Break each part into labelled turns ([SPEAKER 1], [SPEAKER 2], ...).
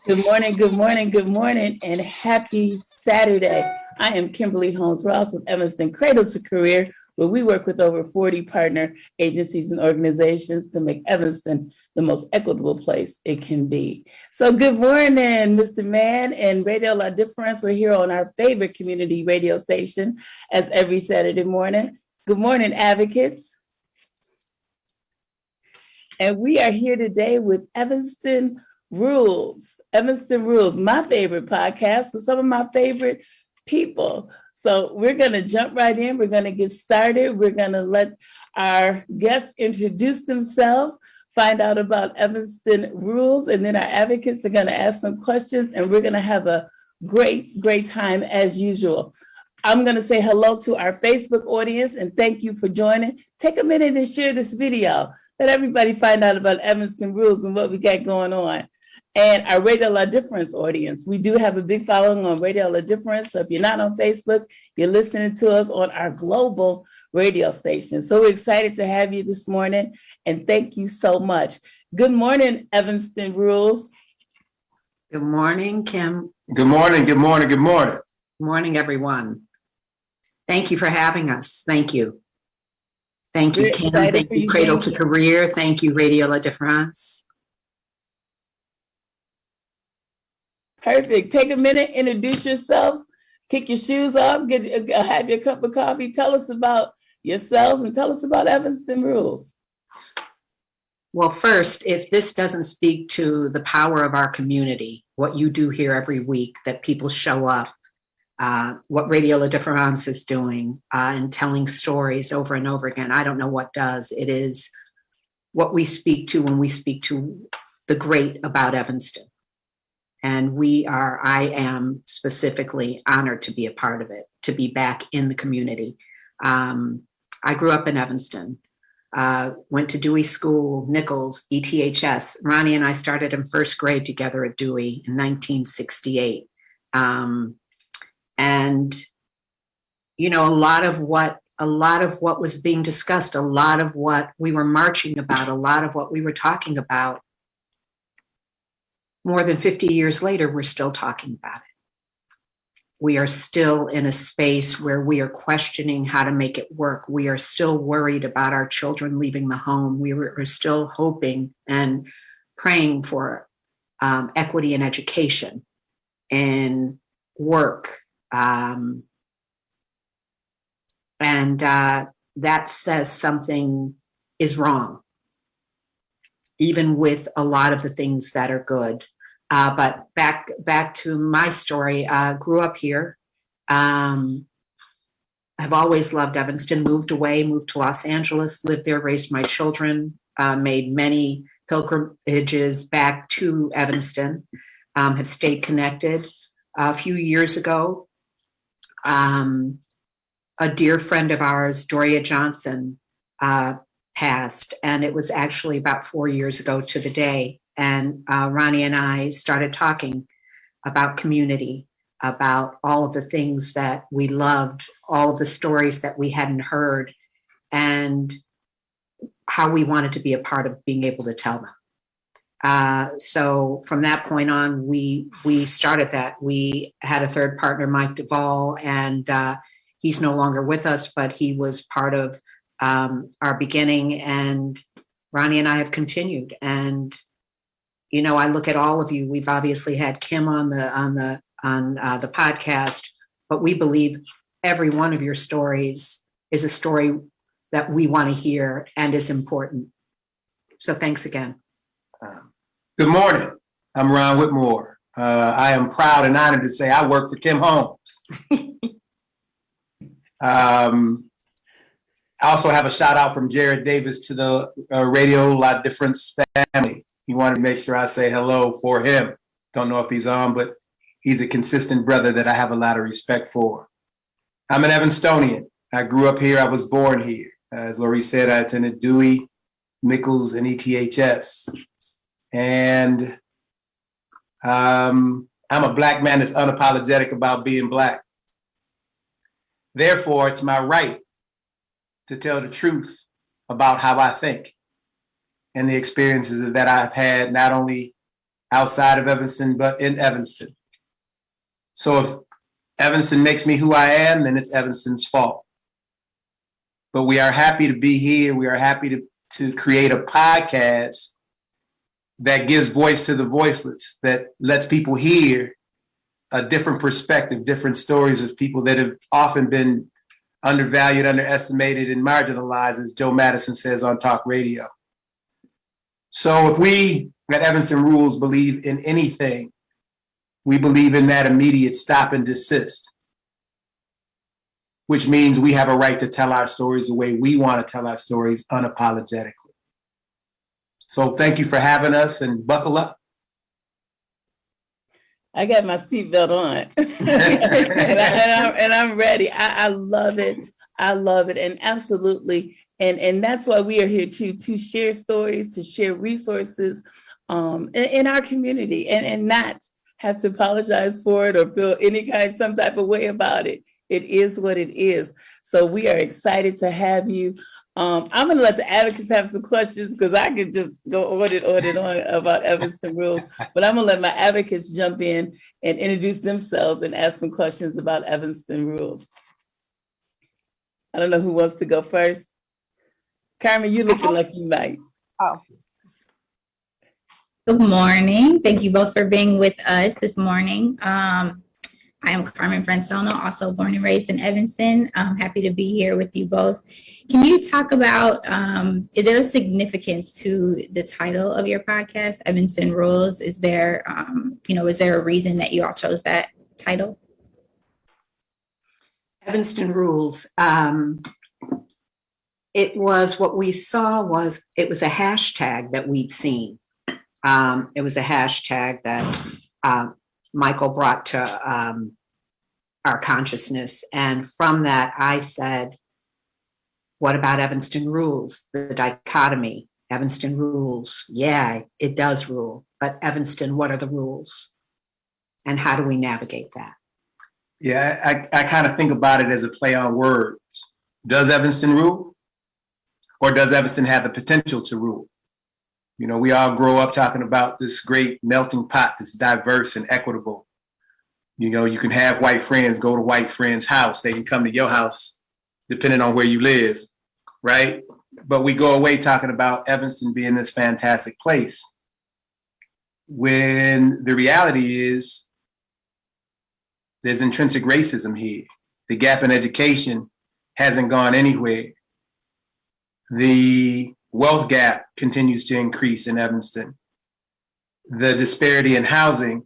[SPEAKER 1] Good morning, good morning, good morning, and happy Saturday. I am Kimberly Holmes-Ross with Evanston Cradle to Career, where we work with over 40 partner agencies and organizations to make Evanston the most equitable place it can be. So good morning, Mr. Mann and Radio La Difference. We're here on our favorite community radio station as every Saturday morning. Good morning, advocates. And we are here today with Evanston Rules. Evanston Rules, my favorite podcast with some of my favorite people. So we're going to jump right in. We're going to get started. We're going to let our guests introduce themselves, find out about Evanston Rules, and then our advocates are going to ask some questions, and we're going to have a great time as usual. I'm going to say hello to our Facebook audience and thank you for joining. Take a minute and share this video. Let everybody find out about Evanston Rules and what we got going on. And our Radio La Difference audience. We do have a big following on Radio La Difference. So if you're not on Facebook, you're listening to us on our global radio station. So we're excited to have you this morning. And thank you so much. Good morning, Evanston Rules.
[SPEAKER 2] Good morning, Kim.
[SPEAKER 3] Good morning, good morning, good morning.
[SPEAKER 2] Good morning, everyone. Thank you for having us. Thank you. Thank you, Kim. Thank you, Cradle to Career. Thank you, Radio La Difference.
[SPEAKER 1] Perfect. Take a minute, introduce yourselves, kick your shoes off, have your cup of coffee. Tell us about yourselves and tell us about Evanston Rules.
[SPEAKER 2] Well, first, if this doesn't speak to the power of our community, what you do here every week, that people show up, what Radio La Difference is doing and telling stories over and over again, I don't know what does. It is what we speak to when we speak to the great about Evanston. And I am specifically honored to be a part of it, to be back in the community. I grew up in Evanston, went to Dewey School, Nichols, ETHS. Ronnie and I started in first grade together at Dewey in 1968. And, you know, a lot of what was being discussed, a lot of what we were marching about, a lot of what we were talking about, more than 50 years later, we're still talking about it. We are still in a space where we are questioning how to make it work. We are still worried about our children leaving the home. We are still hoping and praying for equity in education and work. And that says something is wrong, even with a lot of the things that are good. But back to my story, grew up here. I've always loved Evanston, moved to Los Angeles, lived there, raised my children, made many pilgrimages back to Evanston, have stayed connected. A few years ago, a dear friend of ours, Doria Johnson, passed, and it was actually about 4 years ago to the day. And Ronnie and I started talking about community, about all of the things that we loved, all of the stories that we hadn't heard, and how we wanted to be a part of being able to tell them. So from that point on, we started that. We had a third partner, Mike Duvall, and he's no longer with us, but he was part of our beginning, and Ronnie and I have continued. And you know, I look at all of you. We've obviously had Kim on the podcast, but we believe every one of your stories is a story that we want to hear and is important. So thanks again.
[SPEAKER 3] Good morning. I'm Ron Whitemore. I am proud and honored to say I work for Kim Holmes. I also have a shout out from Jared Davis to the Radio La Difference family. He wanted to make sure I say hello for him. Don't know if he's on, but he's a consistent brother that I have a lot of respect for. I'm an Evanstonian. I grew up here. I was born here. As Laurice said, I attended Dewey, Nichols, and ETHS. And I'm a Black man that's unapologetic about being Black. Therefore, it's my right to tell the truth about how I think and the experiences that I've had, not only outside of Evanston, but in Evanston. So if Evanston makes me who I am, then it's Evanston's fault. But we are happy to be here. We are happy to create a podcast that gives voice to the voiceless, that lets people hear a different perspective, different stories of people that have often been undervalued, underestimated, and marginalized, as Joe Madison says on talk radio. So if we at Evanston Rules believe in anything, we believe in that immediate stop and desist, which means we have a right to tell our stories the way we want to tell our stories unapologetically. So thank you for having us, and buckle up.
[SPEAKER 1] I got my seatbelt on and I'm ready. I love it. I love it. And absolutely. And that's why we are here to share stories, to share resources in our community and not have to apologize for it or feel some type of way about it. It is what it is. So we are excited to have you. I'm going to let the advocates have some questions because I could just go on about Evanston Rules, but I'm going to let my advocates jump in and introduce themselves and ask some questions about Evanston Rules. I don't know who wants to go first. Carmen, you're looking like you might.
[SPEAKER 4] Oh. Good morning. Thank you both for being with us this morning. I am Carmen Franzono, also born and raised in Evanston. I'm happy to be here with you both. Can you talk about, is there a significance to the title of your podcast, Evanston Rules? Is there, is there a reason that you all chose that title?
[SPEAKER 2] Evanston Rules. It was what we saw it was a hashtag that we'd seen. It was a hashtag that Michael brought to our consciousness. And from that, I said, what about Evanston Rules? The dichotomy, Evanston rules. Yeah, it does rule. But Evanston, what are the rules? And how do we navigate that?
[SPEAKER 3] Yeah, I kind of think about it as a play on words. Does Evanston rule? Or does Evanston have the potential to rule? You know, we all grow up talking about this great melting pot that's diverse and equitable. You know, you can have white friends go to white friends' house. They can come to your house, depending on where you live, right? But we go away talking about Evanston being this fantastic place, when the reality is there's intrinsic racism here. The gap in education hasn't gone anywhere. The wealth gap continues to increase in Evanston. The disparity in housing,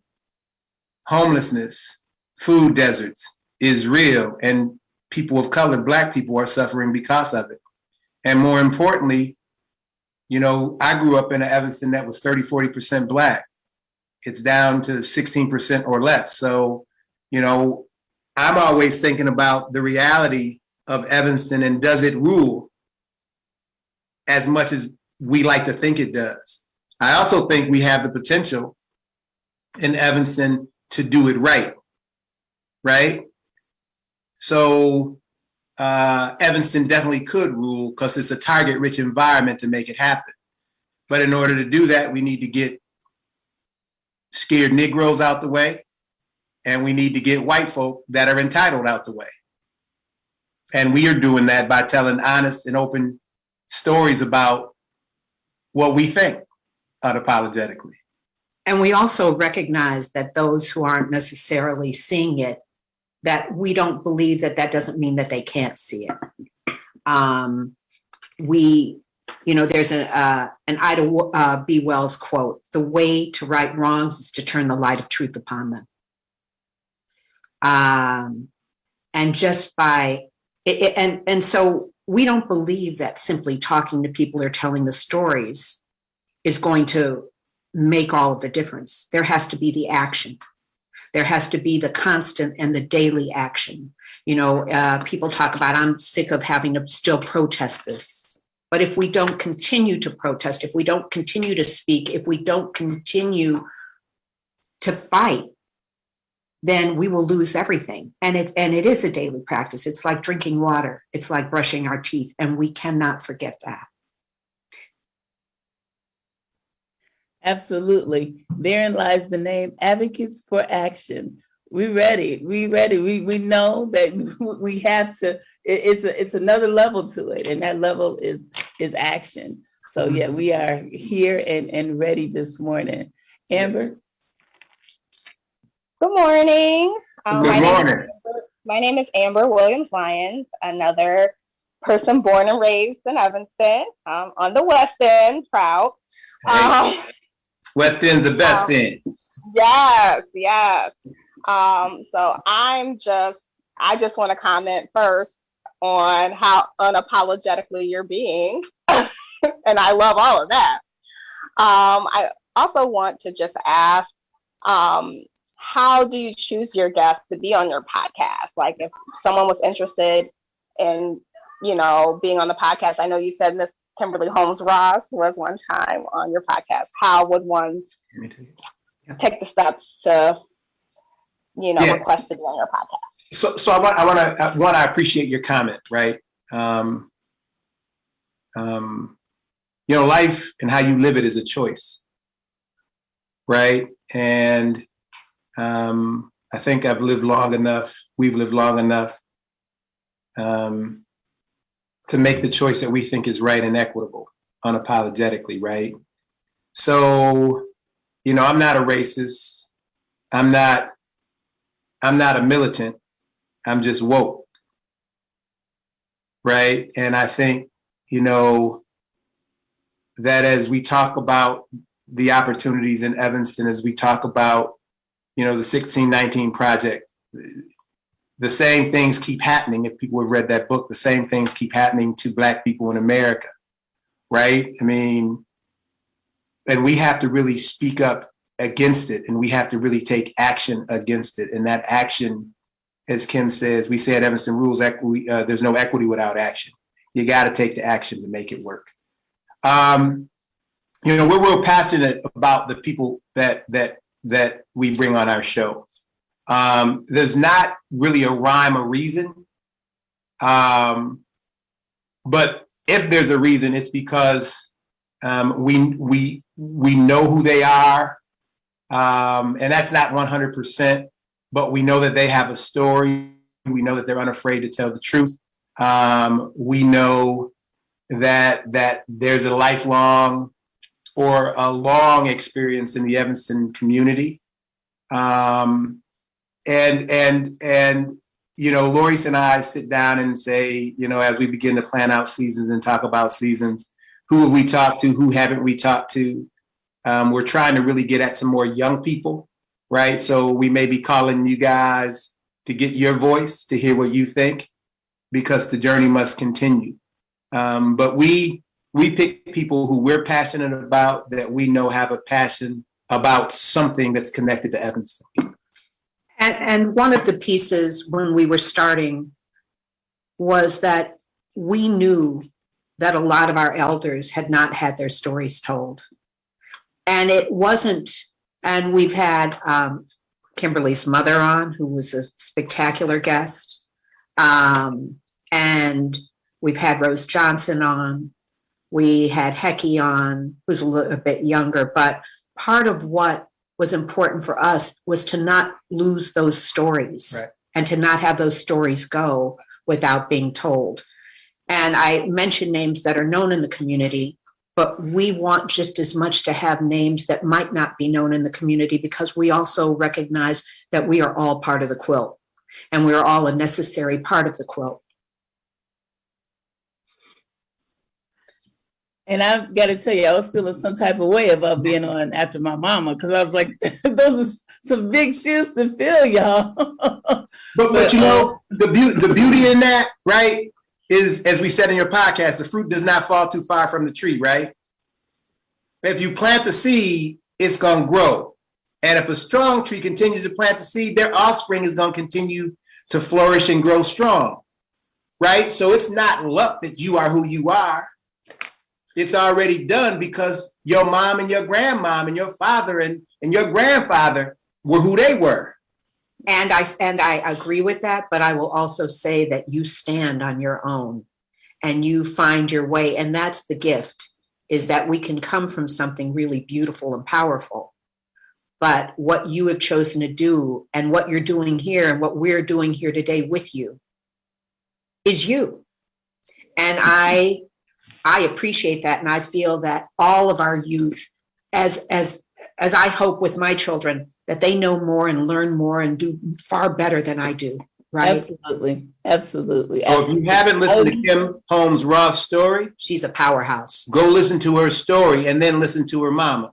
[SPEAKER 3] homelessness, food deserts is real, and people of color, Black people, are suffering because of it. And more importantly, you know, I grew up in an Evanston that was 30-40% Black. It's down to 16% or less. So, you know, I'm always thinking about the reality of Evanston and does it rule as much as we like to think it does. I also think we have the potential in Evanston to do it right, right? So Evanston definitely could rule because it's a target-rich environment to make it happen. But in order to do that, we need to get scared Negroes out the way, and we need to get white folk that are entitled out the way. And we are doing that by telling honest and open stories about what we think unapologetically.
[SPEAKER 2] And we also recognize that those who aren't necessarily seeing it, that we don't believe that that doesn't mean that they can't see it. There's an Ida B. Wells quote: "The way to right wrongs is to turn the light of truth upon them." And just by it, and so we don't believe that simply talking to people or telling the stories is going to make all of the difference. There has to be the action. There has to be the constant and the daily action. You know, people talk about, I'm sick of having to still protest this. But if we don't continue to protest, if we don't continue to speak, if we don't continue to fight, then we will lose everything. And it is a daily practice. It's like drinking water. It's like brushing our teeth. And we cannot forget that.
[SPEAKER 1] Absolutely. Therein lies the name Advocates for Action. We ready. We ready. We know that we have to. It's another level to it, and that level is action. So yeah, we are here and ready this morning. Amber.
[SPEAKER 5] Good morning.
[SPEAKER 3] Good morning.
[SPEAKER 5] My name is Amber Williams-Lyons, another person born and raised in Evanston, on the West End, proud.
[SPEAKER 3] West End's the best end.
[SPEAKER 5] Yes. So I just want to comment first on how unapologetically you're being, and I love all of that. I also want to just ask, how do you choose your guests to be on your podcast? Like, if someone was interested in, being on the podcast, I know you said Miss Kimberly Holmes Ross was one time on your podcast. How would one take the steps to, request to be on your podcast?
[SPEAKER 3] So I appreciate your comment, right? Life and how you live it is a choice, right? And I think we've lived long enough to make the choice that we think is right and equitable, unapologetically, right? So, I'm not a racist. I'm not a militant. I'm just woke, right? And I think, that as we talk about the opportunities in Evanston, as we talk about, the 1619 Project, the same things keep happening. If people have read that book, the same things keep happening to Black people in America, right? I mean, and we have to really speak up against it, and we have to really take action against it. And that action, as Kim says, we say at Evanston Rules, there's no equity without action. You got to take the action to make it work. We're real passionate about the people that we bring on our show. There's not really a rhyme or reason. But if there's a reason, it's because we know who they are. And that's not 100%, but we know that they have a story. We know that they're unafraid to tell the truth. We know that there's a lifelong or a long experience in the Evanston community. And Laurice and I sit down and say, as we begin to plan out seasons and talk about seasons, who have we talked to? Who haven't we talked to? We're trying to really get at some more young people, right? So we may be calling you guys to get your voice, to hear what you think, because the journey must continue. But we pick people who we're passionate about, that we know have a passion about something that's connected to Evanston.
[SPEAKER 2] And one of the pieces when we were starting was that we knew that a lot of our elders had not had their stories told. And it wasn't, and we've had Kimberly's mother on, who was a spectacular guest. And we've had Rose Johnson on. We had Hecky on, who's a little bit younger, but part of what was important for us was to not lose those stories, right, and to not have those stories go without being told. And I mentioned names that are known in the community, but we want just as much to have names that might not be known in the community, because we also recognize that we are all part of the quilt, and we are all a necessary part of the quilt.
[SPEAKER 1] And I've got to tell you, I was feeling some type of way about being on after my mama, because I was like, those are some big shoes to fill, y'all.
[SPEAKER 3] But the beauty in that, right, is, as we said in your podcast, the fruit does not fall too far from the tree, right? If you plant the seed, it's going to grow. And if a strong tree continues to plant the seed, their offspring is going to continue to flourish and grow strong, right? So it's not luck that you are who you are. It's already done because your mom and your grandmom and your father and your grandfather were who they were.
[SPEAKER 2] And I agree with that, but I will also say that you stand on your own and you find your way. And that's the gift, is that we can come from something really beautiful and powerful. But what you have chosen to do and what you're doing here and what we're doing here today with you is you. And I appreciate that. And I feel that all of our youth, as I hope with my children, that they know more and learn more and do far better than I do. Right?
[SPEAKER 1] Absolutely.
[SPEAKER 3] So if you haven't listened to Kim Holmes Roth's story,
[SPEAKER 2] She's a powerhouse.
[SPEAKER 3] go listen to her story and then listen to her mama.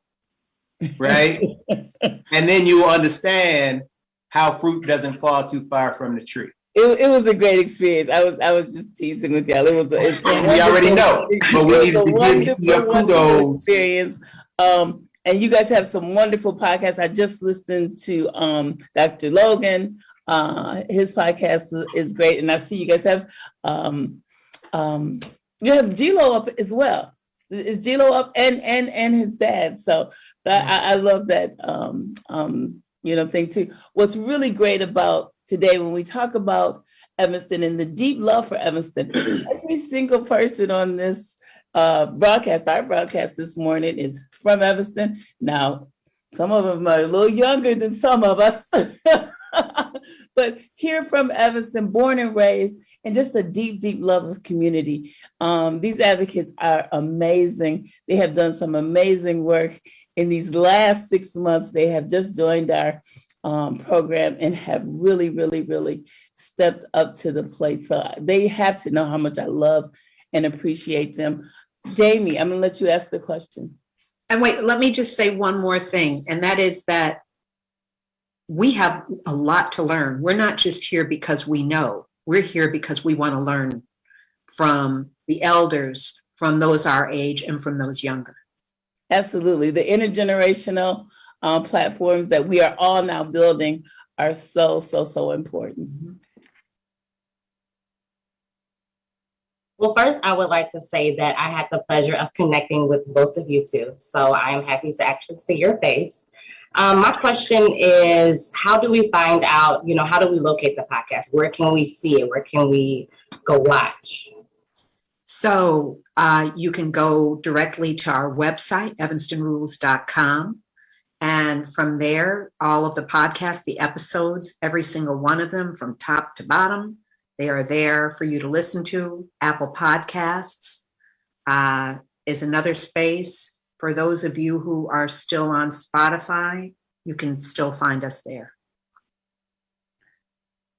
[SPEAKER 3] Right? And then you will understand how fruit doesn't fall too far from the tree.
[SPEAKER 1] It was a great experience. I was just teasing with y'all.
[SPEAKER 3] We already know, but we need to give you kudos.
[SPEAKER 1] Experience. And you guys have some wonderful podcasts. I just listened to Dr. Logan. His podcast is great, and I see you guys have you have G-Lo up as well. Is G-Lo up and his dad? So I love that thing too. What's really great about today when we talk about Evanston and the deep love for Evanston, every single person on this our broadcast this morning is from Evanston. Now, some of them are a little younger than some of us, but here from Evanston, born and raised, and just a deep, deep love of community. These advocates are amazing. They have done some amazing work in these last 6 months. They have just joined our program and have really, really, really stepped up to the plate. So they have to know how much I love and appreciate them. Jamie, I'm gonna let you ask the question.
[SPEAKER 2] And wait, let me just say one more thing, and that is that we have a lot to learn. We're not just here because we know. We're here because we want to learn from the elders, from those our age, and from those younger.
[SPEAKER 1] Absolutely. The intergenerational platforms that we are all now building are so, so, so important.
[SPEAKER 6] Well, first, I would like to say that I had the pleasure of connecting with both of you two. So I am happy to actually see your face. My question is, how do we find out, how do we locate the podcast? Where can we see it? Where can we go watch?
[SPEAKER 2] So you can go directly to our website, evanstonrules.com. And from there, all of the podcasts, the episodes, every single one of them from top to bottom, they are there for you to listen to. Apple Podcasts is another space. For those of you who are still on Spotify, you can still find us there.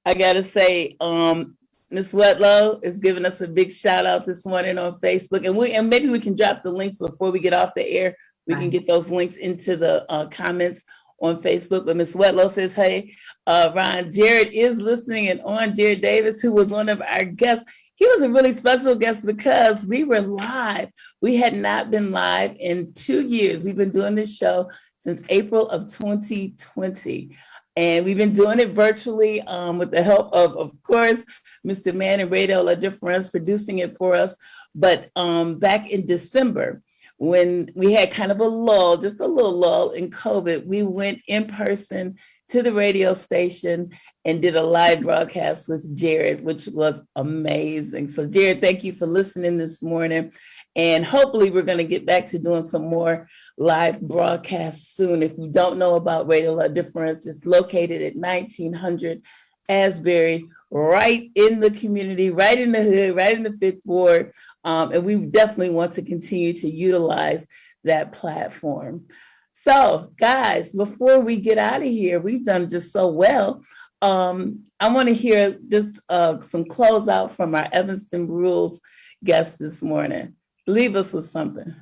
[SPEAKER 1] I gotta say, Ms. Wetlow is giving us a big shout out this morning on Facebook, and maybe we can drop the links before we get off the air. We can get those links into the comments on Facebook. But Ms. Wetlow says, hey, Ron, Jared is listening and on. Jared Davis, who was one of our guests. He was a really special guest because we were live. We had not been live in 2 years. We've been doing this show since April of 2020. And we've been doing it virtually with the help of course, Mr. Mann and Radio La Difference producing it for us. But back in December, when we had kind of a lull, just a little lull in COVID, we went in person to the radio station and did a live broadcast with Jared, which was amazing. So Jared, thank you for listening this morning. And hopefully we're going to get back to doing some more live broadcasts soon. If you don't know about Radio La Difference, it's located at 1900 Asbury, right in the community, right in the hood, right in the 5th Ward. And we definitely want to continue to utilize that platform. So guys, before we get out of here, we've done just so well. I want to hear just some closeout from our Evanston Rules guest this morning. Leave us with something.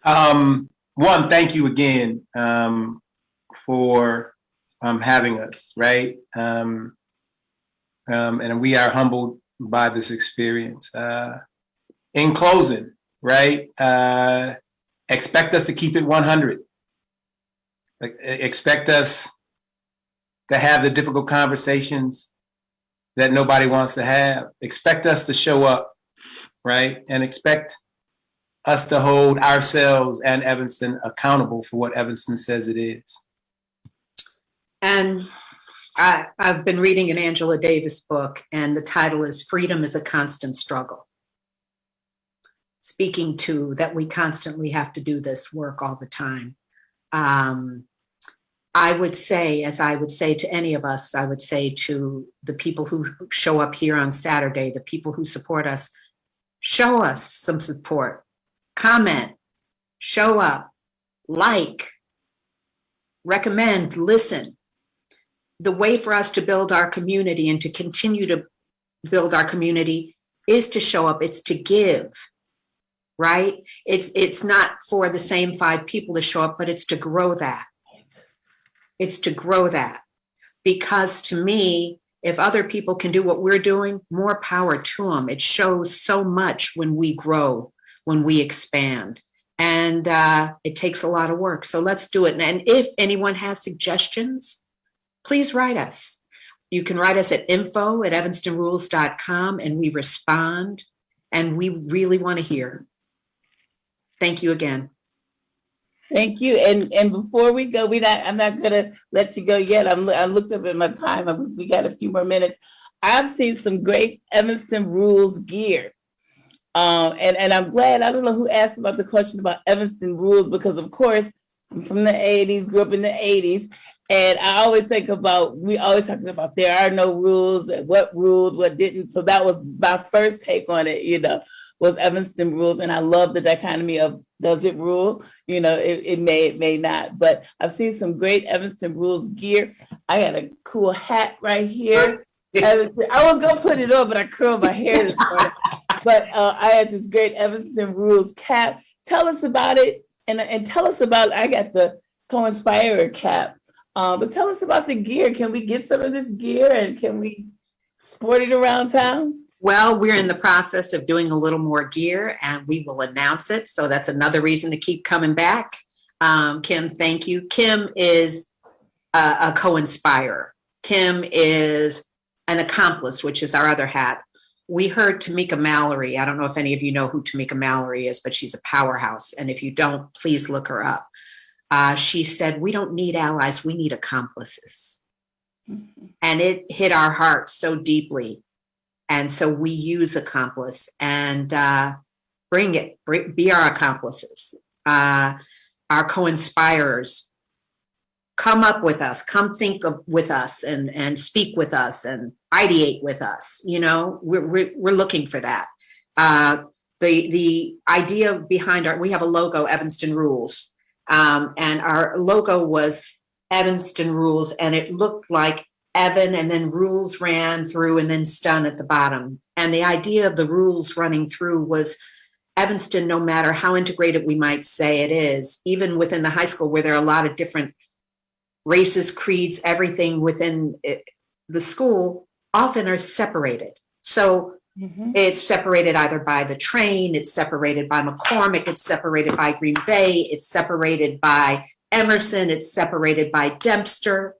[SPEAKER 3] One, thank you again for having us, right? And we are humbled by this experience. In closing, right? Expect us to keep it 100. Expect us to have the difficult conversations that nobody wants to have. Expect us to show up, right? And expect us to hold ourselves and Evanston accountable for what Evanston says it is.
[SPEAKER 2] And I've been reading an Angela Davis book, and the title is Freedom is a Constant Struggle. speaking to, that we constantly have to do this work all the time. I would say, as I would say to any of us, I would say to the people who show up here on Saturday, the people who support us, show us some support, comment, show up, like, recommend, listen. The way for us to build our community and to continue to build our community is to show up, it's to give, right? It's not for the same 5 people to show up, but it's to grow that. It's to grow that. Because to me, if other people can do what we're doing, more power to them. It shows so much when we grow, when we expand. And it takes a lot of work. So let's do it. And if anyone has suggestions, please write us. You can write us at info@evanstonrules.com, and we respond. And we really want to hear. Thank you again.
[SPEAKER 1] Thank you. And before we go, I'm not gonna let you go yet. I looked up at my time. We got a few more minutes. I've seen some great Evanston Rules gear. And I'm glad, I don't know who asked about the question about Evanston Rules, because of course I'm from the 80s, grew up in the 80s. And I always think about, we always talking about there are no rules and what ruled, what didn't. So that was my first take on it, was Evanston Rules. And I love the dichotomy of, does it rule? It may not, but I've seen some great Evanston Rules gear. I got a cool hat right here. I was gonna put it on, but I curled my hair this morning. But I had this great Evanston Rules cap. Tell us about it, and tell us about, I got the Co-Inspirer cap. But tell us about the gear. Can we get some of this gear, and can we sport it around town?
[SPEAKER 2] Well, we're in the process of doing a little more gear, and we will announce it. So that's another reason to keep coming back. Kim, thank you. Kim is a co-inspirer. Kim is an accomplice, which is our other hat. We heard Tamika Mallory. I don't know if any of you know who Tamika Mallory is, but she's a powerhouse. And if you don't, please look her up. She said, we don't need allies, we need accomplices. Mm-hmm. And it hit our hearts so deeply. And so we use accomplice and be our accomplices, our co-inspirers. Come up with us, come think with us and speak with us and ideate with us. We're looking for that. The idea behind we have a logo, Evanston Rules. And our logo was Evanston Rules, and it looked like Evan, and then rules ran through, and then stun at the bottom. And the idea of the rules running through was Evanston, no matter how integrated we might say it is, even within the high school where there are a lot of different races, creeds, everything within the school often are separated. So it's separated either by the train, it's separated by McCormick, it's separated by Green Bay, it's separated by Emerson, it's separated by Dempster.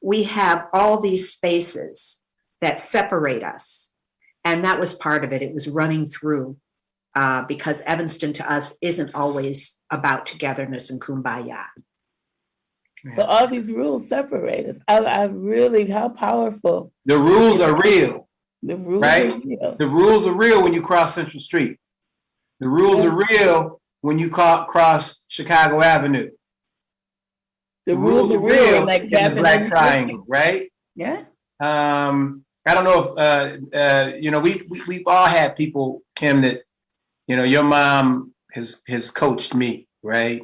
[SPEAKER 2] We have all these spaces that separate us. And that was part of it. It was running through because Evanston to us isn't always about togetherness and kumbaya.
[SPEAKER 1] So all these rules separate us. I really, how powerful.
[SPEAKER 3] The rules are real.
[SPEAKER 1] The rules
[SPEAKER 3] right?
[SPEAKER 1] are real.
[SPEAKER 3] The rules are real when you cross Central Street. The rules are real when you cross Chicago Avenue.
[SPEAKER 1] The rules are real, like
[SPEAKER 3] in the Black Triangle, right?
[SPEAKER 1] Yeah.
[SPEAKER 3] I don't know if we've all had people, Kim, that your mom has coached me, right?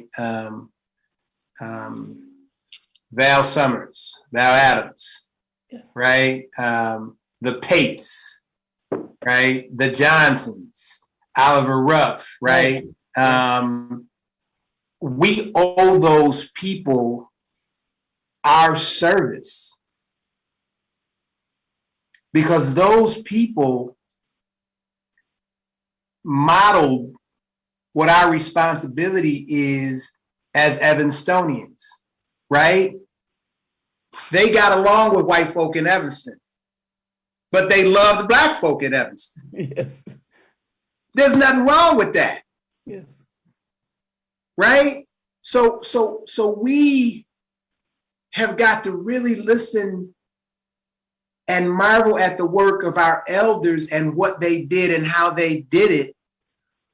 [SPEAKER 3] Val Summers, Val Adams,
[SPEAKER 1] yes.
[SPEAKER 3] Right? The Pates, right? The Johnsons, Oliver Ruff, right? We owe those people our service because those people modeled what our responsibility is as Evanstonians, right? They got along with white folk in Evanston, but they loved black folk in Evanston.
[SPEAKER 1] Yes.
[SPEAKER 3] There's nothing wrong with that.
[SPEAKER 1] Yes.
[SPEAKER 3] Right? So we have got to really listen and marvel at the work of our elders and what they did and how they did it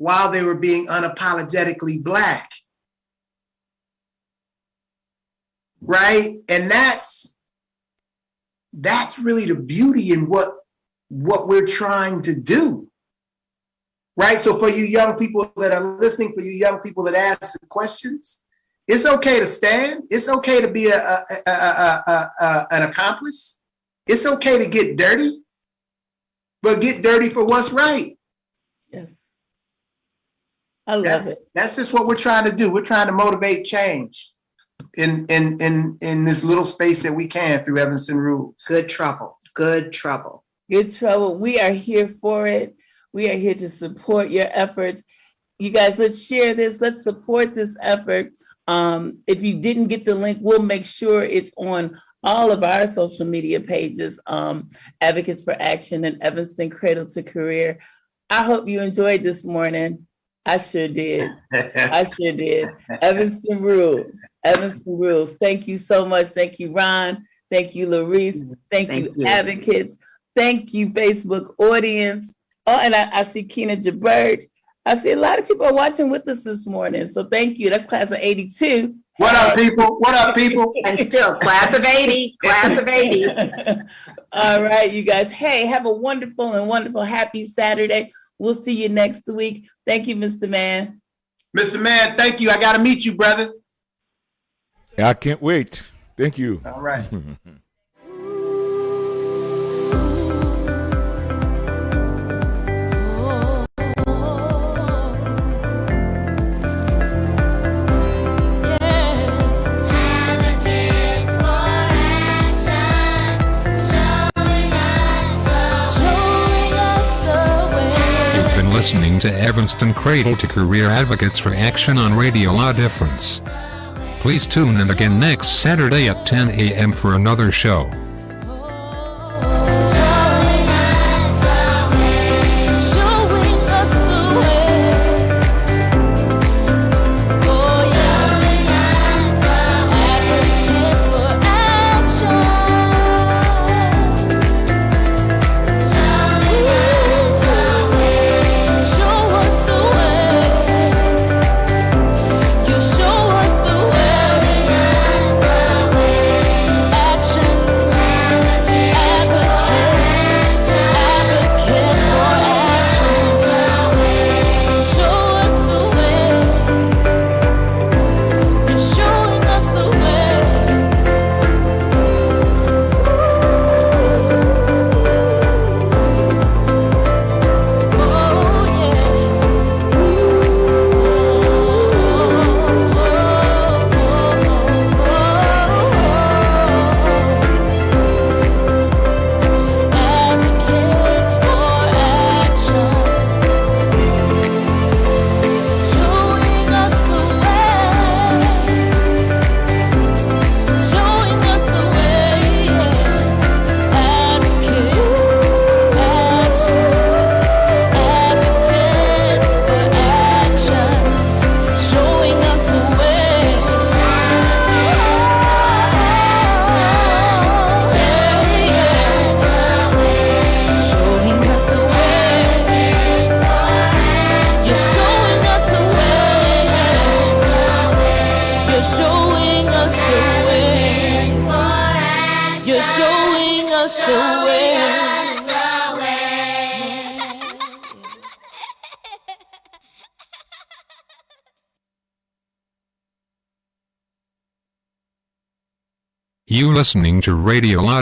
[SPEAKER 3] while they were being unapologetically Black. Right? And that's really the beauty in what we're trying to do. Right? So for you young people that are listening, for you young people that ask the questions, it's okay to stand. It's okay to be an accomplice. It's okay to get dirty, but get dirty for what's right.
[SPEAKER 1] Yes. I love it.
[SPEAKER 3] That's just what we're trying to do. We're trying to motivate change in this little space that we can through Evanston Rules.
[SPEAKER 2] Good trouble. Good trouble.
[SPEAKER 1] Good trouble. We are here for it. We are here to support your efforts. You guys, let's share this. Let's support this effort. If you didn't get the link, we'll make sure it's on all of our social media pages, Advocates for Action and Evanston Cradle to Career. I hope you enjoyed this morning. I sure did. I sure did. Evanston Rules. Evanston Rules. Thank you so much. Thank you, Ron. Thank you, Laurice. Thank you, Advocates. Thank you, Facebook audience. Oh, and I see Keena Jabert. I see a lot of people are watching with us this morning. So thank you. That's class of 82.
[SPEAKER 3] What up, people? What up, people?
[SPEAKER 2] And still, class of 80. Class of 80.
[SPEAKER 1] All right, you guys. Hey, have a wonderful, happy Saturday. We'll see you next week. Thank you, Mr. Man.
[SPEAKER 3] Mr. Man, thank you. I got to meet you, brother.
[SPEAKER 7] I can't wait. Thank you.
[SPEAKER 3] All right.
[SPEAKER 8] Listening to Evanston Cradle to Career Advocates for Action on Radio La Difference. Please tune in again next Saturday at 10 a.m. for another show. You listening to Radio La